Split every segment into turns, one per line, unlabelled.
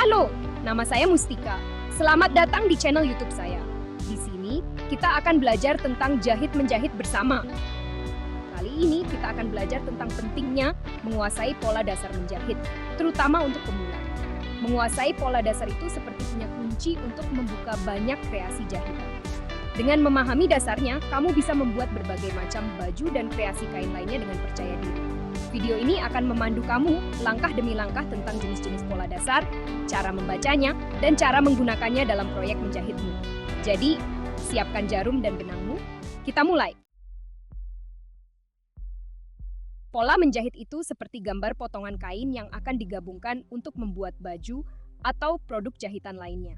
Halo, nama saya Mustika. Selamat datang di channel YouTube saya. Di sini kita akan belajar tentang jahit-menjahit bersama. Kali ini kita akan belajar tentang pentingnya menguasai pola dasar menjahit, terutama untuk pemula. Menguasai pola dasar itu seperti punya kunci untuk membuka banyak kreasi jahitan. Dengan memahami dasarnya, kamu bisa membuat berbagai macam baju dan kreasi kain lainnya dengan percaya diri. Video ini akan memandu kamu langkah demi langkah tentang jenis-jenis pola dasar, cara membacanya, dan cara menggunakannya dalam proyek menjahitmu. Jadi, siapkan jarum dan benangmu. Kita mulai. Pola menjahit itu seperti gambar potongan kain yang akan digabungkan untuk membuat baju atau produk jahitan lainnya.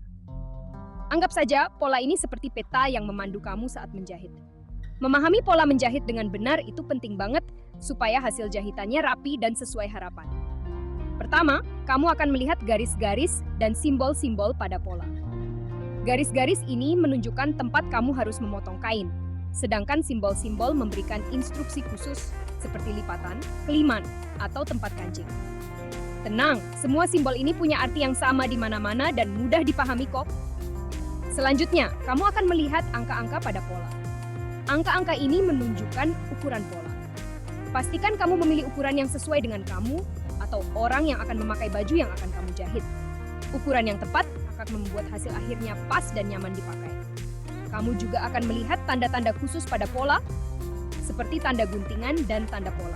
Anggap saja pola ini seperti peta yang memandu kamu saat menjahit. Memahami pola menjahit dengan benar itu penting banget supaya hasil jahitannya rapi dan sesuai harapan. Pertama, kamu akan melihat garis-garis dan simbol-simbol pada pola. Garis-garis ini menunjukkan tempat kamu harus memotong kain, sedangkan simbol-simbol memberikan instruksi khusus seperti lipatan, keliman, atau tempat kancing. Tenang, semua simbol ini punya arti yang sama di mana-mana dan mudah dipahami kok. Selanjutnya, kamu akan melihat angka-angka pada pola. Angka-angka ini menunjukkan ukuran pola. Pastikan kamu memilih ukuran yang sesuai dengan kamu atau orang yang akan memakai baju yang akan kamu jahit. Ukuran yang tepat akan membuat hasil akhirnya pas dan nyaman dipakai. Kamu juga akan melihat tanda-tanda khusus pada pola, seperti tanda guntingan dan tanda pola.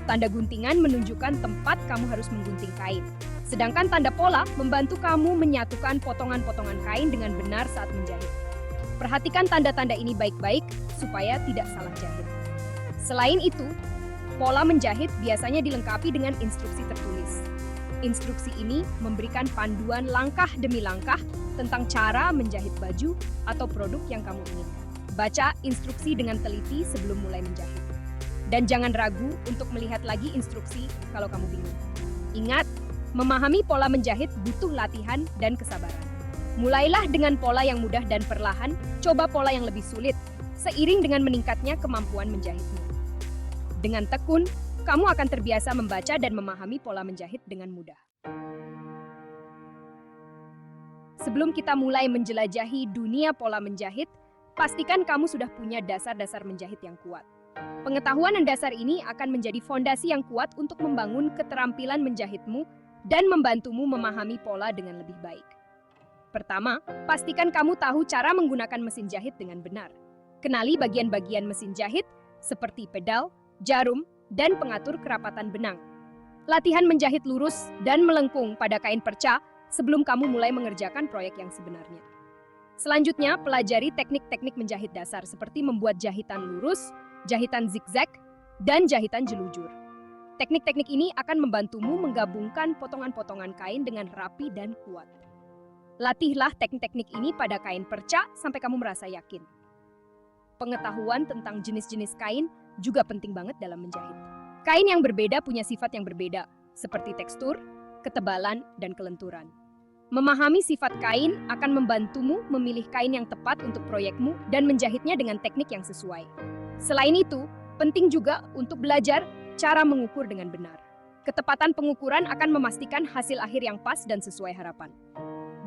Tanda guntingan menunjukkan tempat kamu harus menggunting kain, sedangkan tanda pola membantu kamu menyatukan potongan-potongan kain dengan benar saat menjahit. Perhatikan tanda-tanda ini baik-baik supaya tidak salah jahit. Selain itu, pola menjahit biasanya dilengkapi dengan instruksi tertulis. Instruksi ini memberikan panduan langkah demi langkah tentang cara menjahit baju atau produk yang kamu inginkan. Baca instruksi dengan teliti sebelum mulai menjahit. Dan jangan ragu untuk melihat lagi instruksi kalau kamu bingung. Ingat, memahami pola menjahit butuh latihan dan kesabaran. Mulailah dengan pola yang mudah dan perlahan, coba pola yang lebih sulit, seiring dengan meningkatnya kemampuan menjahitmu. Dengan tekun, kamu akan terbiasa membaca dan memahami pola menjahit dengan mudah. Sebelum kita mulai menjelajahi dunia pola menjahit, pastikan kamu sudah punya dasar-dasar menjahit yang kuat. Pengetahuan dan dasar ini akan menjadi fondasi yang kuat untuk membangun keterampilan menjahitmu dan membantumu memahami pola dengan lebih baik. Pertama, pastikan kamu tahu cara menggunakan mesin jahit dengan benar. Kenali bagian-bagian mesin jahit seperti pedal, jarum, dan pengatur kerapatan benang. Latihan menjahit lurus dan melengkung pada kain perca sebelum kamu mulai mengerjakan proyek yang sebenarnya. Selanjutnya, pelajari teknik-teknik menjahit dasar seperti membuat jahitan lurus, jahitan zigzag, dan jahitan jelujur. Teknik-teknik ini akan membantumu menggabungkan potongan-potongan kain dengan rapi dan kuat. Latihlah teknik-teknik ini pada kain perca sampai kamu merasa yakin. Pengetahuan tentang jenis-jenis kain juga penting banget dalam menjahit. Kain yang berbeda punya sifat yang berbeda, seperti tekstur, ketebalan, dan kelenturan. Memahami sifat kain akan membantumu memilih kain yang tepat untuk proyekmu dan menjahitnya dengan teknik yang sesuai. Selain itu, penting juga untuk belajar cara mengukur dengan benar. Ketepatan pengukuran akan memastikan hasil akhir yang pas dan sesuai harapan.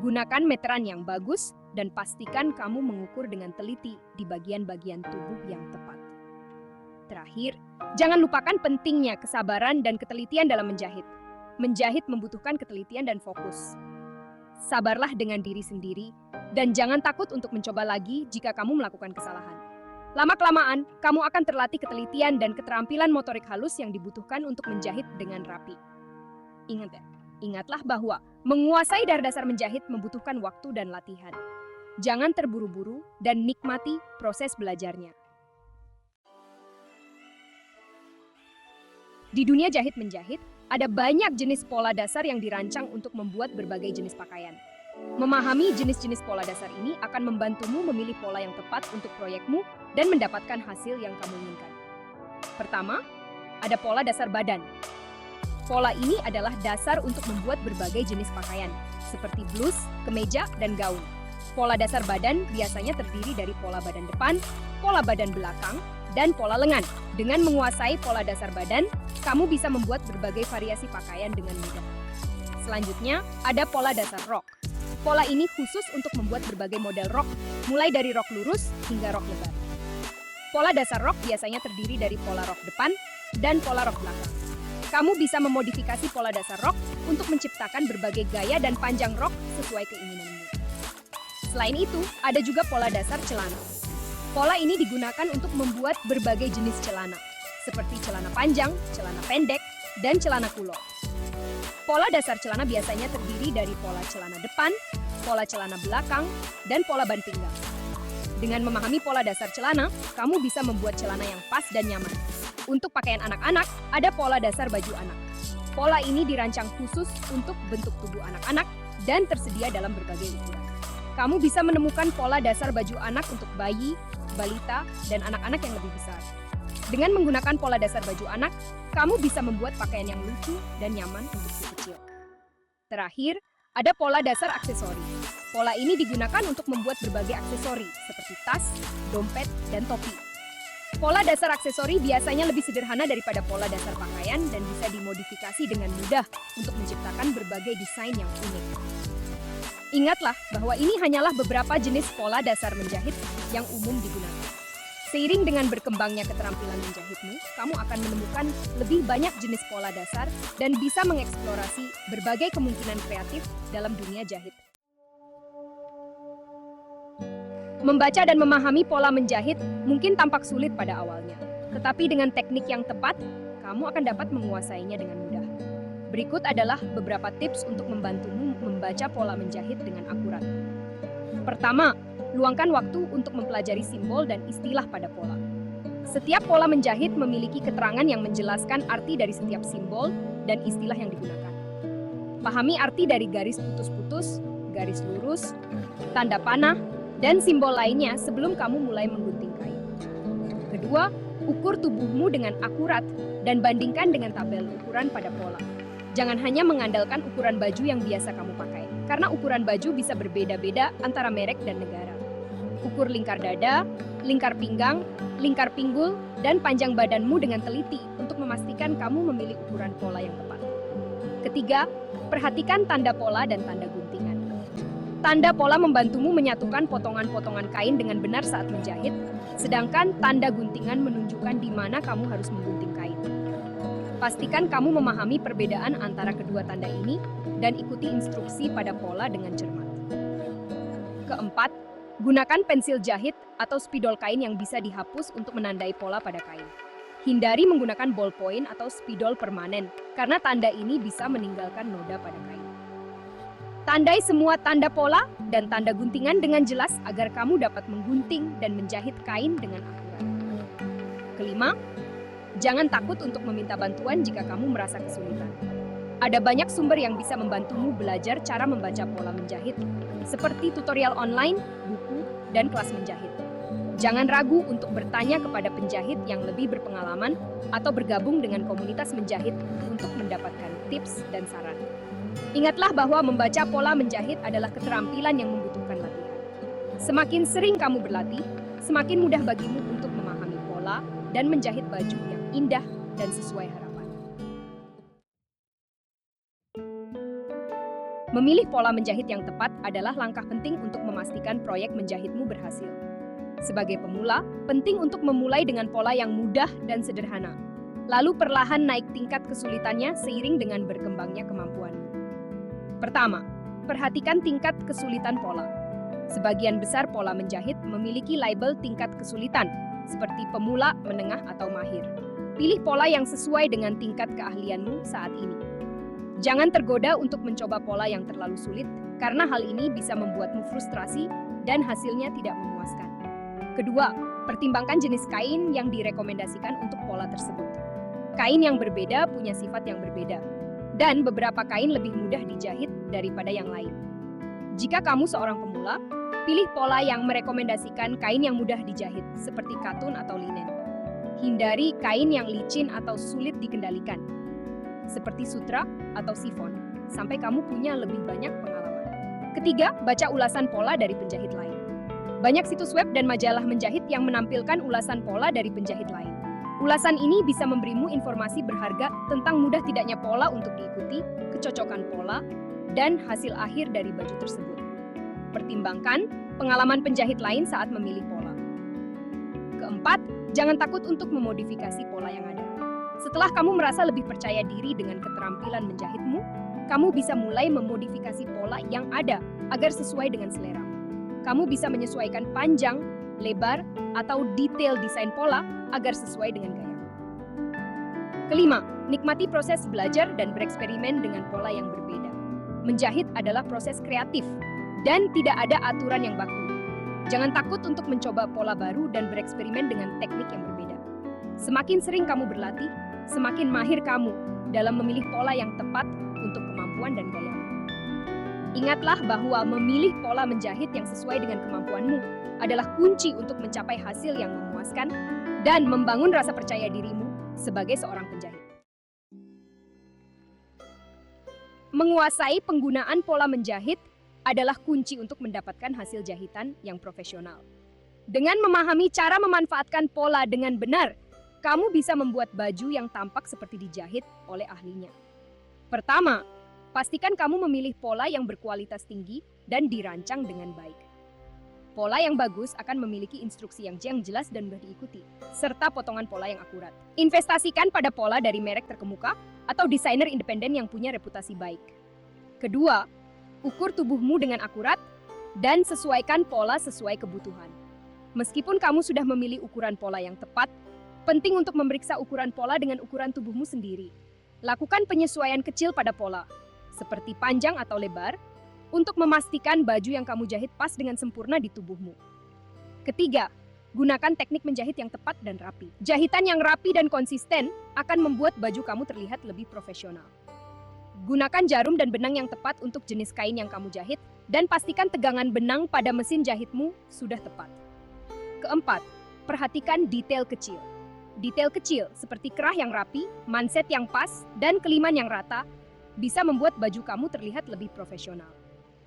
Gunakan meteran yang bagus dan pastikan kamu mengukur dengan teliti di bagian-bagian tubuh yang tepat. Terakhir, jangan lupakan pentingnya kesabaran dan ketelitian dalam menjahit. Menjahit membutuhkan ketelitian dan fokus. Sabarlah dengan diri sendiri dan jangan takut untuk mencoba lagi jika kamu melakukan kesalahan. Lama-kelamaan, kamu akan terlatih ketelitian dan keterampilan motorik halus yang dibutuhkan untuk menjahit dengan rapi. Ingatlah bahwa menguasai dasar menjahit membutuhkan waktu dan latihan. Jangan terburu-buru dan nikmati proses belajarnya. Di dunia jahit-menjahit, ada banyak jenis pola dasar yang dirancang untuk membuat berbagai jenis pakaian. Memahami jenis-jenis pola dasar ini akan membantumu memilih pola yang tepat untuk proyekmu dan mendapatkan hasil yang kamu inginkan. Pertama, ada pola dasar badan. Pola ini adalah dasar untuk membuat berbagai jenis pakaian, seperti blus, kemeja, dan gaun. Pola dasar badan biasanya terdiri dari pola badan depan, pola badan belakang, dan pola lengan. Dengan menguasai pola dasar badan, kamu bisa membuat berbagai variasi pakaian dengan mudah. Selanjutnya, ada pola dasar rok. Pola ini khusus untuk membuat berbagai model rok, mulai dari rok lurus hingga rok lebar. Pola dasar rok biasanya terdiri dari pola rok depan dan pola rok belakang. Kamu bisa memodifikasi pola dasar rok untuk menciptakan berbagai gaya dan panjang rok sesuai keinginanmu. Selain itu, ada juga pola dasar celana. Pola ini digunakan untuk membuat berbagai jenis celana, seperti celana panjang, celana pendek, dan celana kulot. Pola dasar celana biasanya terdiri dari pola celana depan, pola celana belakang, dan pola ban pinggang. Dengan memahami pola dasar celana, kamu bisa membuat celana yang pas dan nyaman. Untuk pakaian anak-anak, ada pola dasar baju anak. Pola ini dirancang khusus untuk bentuk tubuh anak-anak dan tersedia dalam berbagai ukuran. Kamu bisa menemukan pola dasar baju anak untuk bayi, balita, dan anak-anak yang lebih besar. Dengan menggunakan pola dasar baju anak, kamu bisa membuat pakaian yang lucu dan nyaman untuk si kecil. Terakhir, ada pola dasar aksesori. Pola ini digunakan untuk membuat berbagai aksesori seperti tas, dompet, dan topi. Pola dasar aksesori biasanya lebih sederhana daripada pola dasar pakaian dan bisa dimodifikasi dengan mudah untuk menciptakan berbagai desain yang unik. Ingatlah bahwa ini hanyalah beberapa jenis pola dasar menjahit yang umum digunakan. Seiring dengan berkembangnya keterampilan menjahitmu, kamu akan menemukan lebih banyak jenis pola dasar dan bisa mengeksplorasi berbagai kemungkinan kreatif dalam dunia jahit. Membaca dan memahami pola menjahit mungkin tampak sulit pada awalnya, tetapi dengan teknik yang tepat, kamu akan dapat menguasainya dengan mudah. Berikut adalah beberapa tips untuk membantumu membaca pola menjahit dengan akurat. Pertama, luangkan waktu untuk mempelajari simbol dan istilah pada pola. Setiap pola menjahit memiliki keterangan yang menjelaskan arti dari setiap simbol dan istilah yang digunakan. Pahami arti dari garis putus-putus, garis lurus, tanda panah, dan simbol lainnya sebelum kamu mulai menggunting kain. Kedua, ukur tubuhmu dengan akurat dan bandingkan dengan tabel ukuran pada pola. Jangan hanya mengandalkan ukuran baju yang biasa kamu pakai, karena ukuran baju bisa berbeda-beda antara merek dan negara. Ukur lingkar dada, lingkar pinggang, lingkar pinggul, dan panjang badanmu dengan teliti untuk memastikan kamu memilih ukuran pola yang tepat. Ketiga, perhatikan tanda pola dan tanda guntingan. Tanda pola membantumu menyatukan potongan-potongan kain dengan benar saat menjahit, sedangkan tanda guntingan menunjukkan di mana kamu harus menggunting kain. Pastikan kamu memahami perbedaan antara kedua tanda ini dan ikuti instruksi pada pola dengan cermat. Keempat, gunakan pensil jahit atau spidol kain yang bisa dihapus untuk menandai pola pada kain. Hindari menggunakan ballpoint atau spidol permanen, karena tanda ini bisa meninggalkan noda pada kain. Tandai semua tanda pola dan tanda guntingan dengan jelas agar kamu dapat menggunting dan menjahit kain dengan akurat. Kelima, jangan takut untuk meminta bantuan jika kamu merasa kesulitan. Ada banyak sumber yang bisa membantumu belajar cara membaca pola menjahit, seperti tutorial online, buku, dan kelas menjahit. Jangan ragu untuk bertanya kepada penjahit yang lebih berpengalaman atau bergabung dengan komunitas menjahit untuk mendapatkan tips dan saran. Ingatlah bahwa membaca pola menjahit adalah keterampilan yang membutuhkan latihan. Semakin sering kamu berlatih, semakin mudah bagimu untuk memahami pola dan menjahit baju yang indah dan sesuai harapan. Memilih pola menjahit yang tepat adalah langkah penting untuk memastikan proyek menjahitmu berhasil. Sebagai pemula, penting untuk memulai dengan pola yang mudah dan sederhana, lalu perlahan naik tingkat kesulitannya seiring dengan berkembangnya kemampuanmu. Pertama, perhatikan tingkat kesulitan pola. Sebagian besar pola menjahit memiliki label tingkat kesulitan, seperti pemula, menengah, atau mahir. Pilih pola yang sesuai dengan tingkat keahlianmu saat ini. Jangan tergoda untuk mencoba pola yang terlalu sulit, karena hal ini bisa membuatmu frustrasi dan hasilnya tidak memuaskan. Kedua, pertimbangkan jenis kain yang direkomendasikan untuk pola tersebut. Kain yang berbeda punya sifat yang berbeda, dan beberapa kain lebih mudah dijahit daripada yang lain. Jika kamu seorang pemula, pilih pola yang merekomendasikan kain yang mudah dijahit, seperti katun atau linen. Hindari kain yang licin atau sulit dikendalikan, seperti sutra atau sifon, sampai kamu punya lebih banyak pengalaman. Ketiga, baca ulasan pola dari penjahit lain. Banyak situs web dan majalah menjahit yang menampilkan ulasan pola dari penjahit lain. Ulasan ini bisa memberimu informasi berharga tentang mudah tidaknya pola untuk diikuti, kecocokan pola dan hasil akhir dari baju tersebut. Pertimbangkan pengalaman penjahit lain saat memilih pola. Keempat, jangan takut untuk memodifikasi pola yang ada. Setelah kamu merasa lebih percaya diri dengan keterampilan menjahitmu, kamu bisa mulai memodifikasi pola yang ada agar sesuai dengan selera. Kamu bisa menyesuaikan panjang, lebar, atau detail desain pola agar sesuai dengan gaya. Kelima, nikmati proses belajar dan bereksperimen dengan pola yang berbeda. Menjahit adalah proses kreatif dan tidak ada aturan yang baku. Jangan takut untuk mencoba pola baru dan bereksperimen dengan teknik yang berbeda. Semakin sering kamu berlatih, semakin mahir kamu dalam memilih pola yang tepat untuk kemampuan dan gayamu. Ingatlah bahwa memilih pola menjahit yang sesuai dengan kemampuanmu adalah kunci untuk mencapai hasil yang memuaskan dan membangun rasa percaya dirimu sebagai seorang penjahit. Menguasai penggunaan pola menjahit adalah kunci untuk mendapatkan hasil jahitan yang profesional. Dengan memahami cara memanfaatkan pola dengan benar, kamu bisa membuat baju yang tampak seperti dijahit oleh ahlinya. Pertama, pastikan kamu memilih pola yang berkualitas tinggi dan dirancang dengan baik. Pola yang bagus akan memiliki instruksi yang jelas dan mudah diikuti, serta potongan pola yang akurat. Investasikan pada pola dari merek terkemuka atau desainer independen yang punya reputasi baik. Kedua, ukur tubuhmu dengan akurat dan sesuaikan pola sesuai kebutuhan. Meskipun kamu sudah memilih ukuran pola yang tepat, penting untuk memeriksa ukuran pola dengan ukuran tubuhmu sendiri. Lakukan penyesuaian kecil pada pola, seperti panjang atau lebar, untuk memastikan baju yang kamu jahit pas dengan sempurna di tubuhmu. Ketiga, gunakan teknik menjahit yang tepat dan rapi. Jahitan yang rapi dan konsisten akan membuat baju kamu terlihat lebih profesional. Gunakan jarum dan benang yang tepat untuk jenis kain yang kamu jahit, dan pastikan tegangan benang pada mesin jahitmu sudah tepat. Keempat, perhatikan detail kecil. Detail kecil seperti kerah yang rapi, manset yang pas, dan keliman yang rata bisa membuat baju kamu terlihat lebih profesional.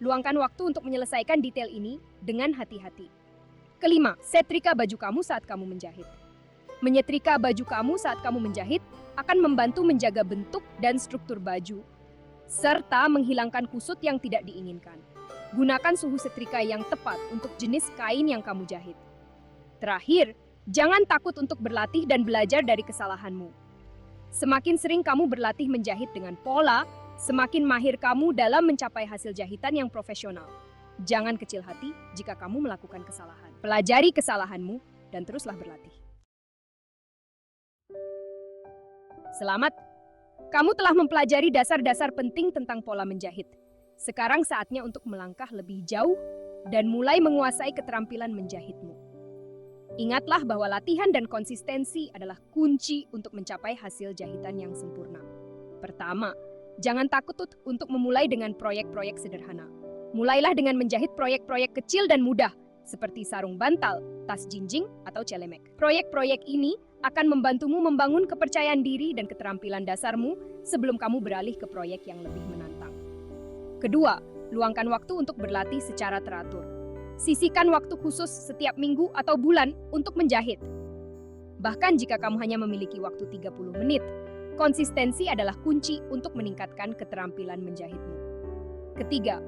Luangkan waktu untuk menyelesaikan detail ini dengan hati-hati. Kelima, setrika baju kamu saat kamu menjahit. Menyetrika baju kamu saat kamu menjahit akan membantu menjaga bentuk dan struktur baju, serta menghilangkan kusut yang tidak diinginkan. Gunakan suhu setrika yang tepat untuk jenis kain yang kamu jahit. Terakhir, jangan takut untuk berlatih dan belajar dari kesalahanmu. Semakin sering kamu berlatih menjahit dengan pola, semakin mahir kamu dalam mencapai hasil jahitan yang profesional. Jangan kecil hati jika kamu melakukan kesalahan. Pelajari kesalahanmu dan teruslah berlatih. Selamat! Kamu telah mempelajari dasar-dasar penting tentang pola menjahit. Sekarang saatnya untuk melangkah lebih jauh dan mulai menguasai keterampilan menjahitmu. Ingatlah bahwa latihan dan konsistensi adalah kunci untuk mencapai hasil jahitan yang sempurna. Pertama, jangan takut untuk memulai dengan proyek-proyek sederhana. Mulailah dengan menjahit proyek-proyek kecil dan mudah, seperti sarung bantal, tas jinjing, atau celemek. Proyek-proyek ini akan membantumu membangun kepercayaan diri dan keterampilan dasarmu sebelum kamu beralih ke proyek yang lebih menantang. Kedua, luangkan waktu untuk berlatih secara teratur. Sisihkan waktu khusus setiap minggu atau bulan untuk menjahit. Bahkan jika kamu hanya memiliki waktu 30 menit, konsistensi adalah kunci untuk meningkatkan keterampilan menjahitmu. Ketiga,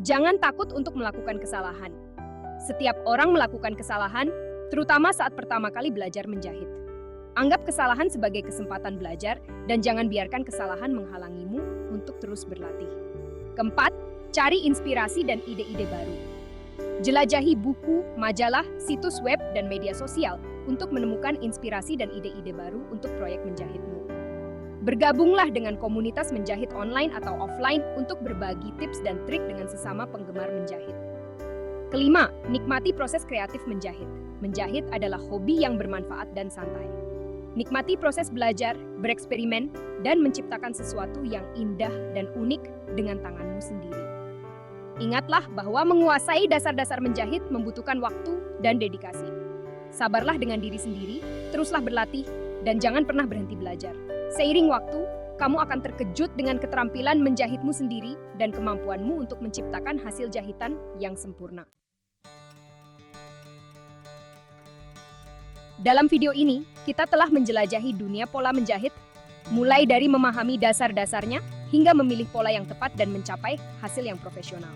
jangan takut untuk melakukan kesalahan. Setiap orang melakukan kesalahan, terutama saat pertama kali belajar menjahit. Anggap kesalahan sebagai kesempatan belajar dan jangan biarkan kesalahan menghalangimu untuk terus berlatih. Keempat, cari inspirasi dan ide-ide baru. Jelajahi buku, majalah, situs web, dan media sosial untuk menemukan inspirasi dan ide-ide baru untuk proyek menjahitmu. Bergabunglah dengan komunitas menjahit online atau offline untuk berbagi tips dan trik dengan sesama penggemar menjahit. Kelima, nikmati proses kreatif menjahit. Menjahit adalah hobi yang bermanfaat dan santai. Nikmati proses belajar, bereksperimen, dan menciptakan sesuatu yang indah dan unik dengan tanganmu sendiri. Ingatlah bahwa menguasai dasar-dasar menjahit membutuhkan waktu dan dedikasi. Sabarlah dengan diri sendiri, teruslah berlatih, dan jangan pernah berhenti belajar. Seiring waktu, kamu akan terkejut dengan keterampilan menjahitmu sendiri dan kemampuanmu untuk menciptakan hasil jahitan yang sempurna. Dalam video ini, kita telah menjelajahi dunia pola menjahit, mulai dari memahami dasar-dasarnya hingga memilih pola yang tepat dan mencapai hasil yang profesional.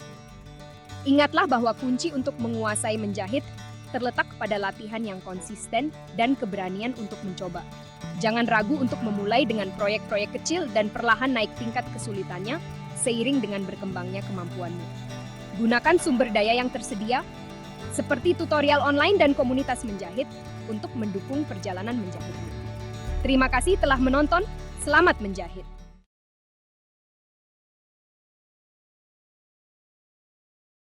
Ingatlah bahwa kunci untuk menguasai menjahit terletak pada latihan yang konsisten dan keberanian untuk mencoba. Jangan ragu untuk memulai dengan proyek-proyek kecil dan perlahan naik tingkat kesulitannya seiring dengan berkembangnya kemampuanmu. Gunakan sumber daya yang tersedia, seperti tutorial online dan komunitas menjahit, untuk mendukung perjalanan menjahitmu. Terima kasih telah menonton, selamat menjahit!